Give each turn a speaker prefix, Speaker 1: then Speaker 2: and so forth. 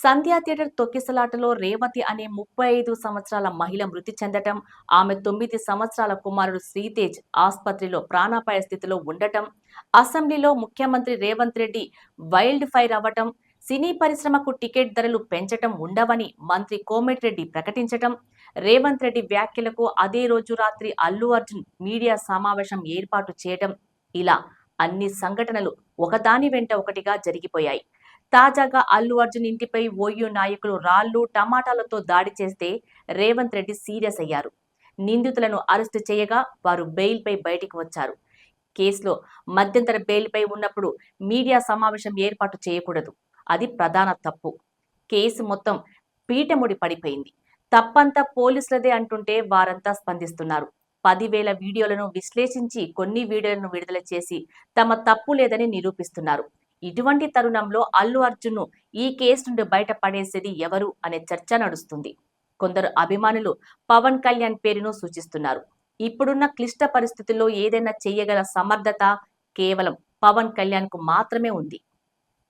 Speaker 1: సంధ్యా theatre తొక్కిసలాటలో Revathi అనే 35 సంవత్సరాల మహిళ మృతి చెందటం, ఆమె 9 సంవత్సరాల కుమారుడు శ్రీతేజ్ ఆస్పత్రిలో ప్రాణాపాయ స్థితిలో ఉండటం, అసెంబ్లీలో ముఖ్యమంత్రి రేవంత్ రెడ్డి వైల్డ్ ఫైర్ అవ్వటం, సినీ పరిశ్రమకు టికెట్ ధరలు పెంచటం ఉండవని మంత్రి కోమటిరెడ్డి ప్రకటించటం, రేవంత్ రెడ్డి వ్యాఖ్యలకు అదే రోజు రాత్రి అల్లు అర్జున్ మీడియా సమావేశం ఏర్పాటు చేయటం, ఇలా అన్ని సంఘటనలు ఒకదాని వెంట ఒకటిగా జరిగిపోయాయి. తాజాగా అల్లు అర్జున్ ఇంటిపై ఓయూ నాయకులు రాళ్లు, టమాటాలతో దాడి చేస్తే రేవంత్ రెడ్డి సీరియస్ అయ్యారు. నిందితులను అరెస్టు చేయగా వారు బెయిల్పై బయటికి వచ్చారు. కేసులో మధ్యంతర బెయిల్పై ఉన్నప్పుడు మీడియా సమావేశం ఏర్పాటు చేయకూడదు. అది ప్రధాన తప్పు. కేసు మొత్తం పీటముడి పడిపోయింది. తప్పంతా పోలీసులదే అంటుంటే వారంతా స్పందిస్తున్నారు. 10,000 వీడియోలను విశ్లేషించి కొన్ని వీడియోలను విడుదల చేసి తమ తప్పు లేదని నిరూపిస్తున్నారు. ఇటువంటి తరుణంలో అల్లు అర్జున్ను ఈ కేసు నుండి బయటపడేసేది ఎవరు అనే చర్చ నడుస్తుంది. కొందరు అభిమానులు పవన్ కళ్యాణ్ పేరును సూచిస్తున్నారు. ఇప్పుడున్న క్లిష్ట పరిస్థితుల్లో ఏదైనా చేయగల సమర్థత కేవలం పవన్ కళ్యాణ్ కు మాత్రమే ఉంది.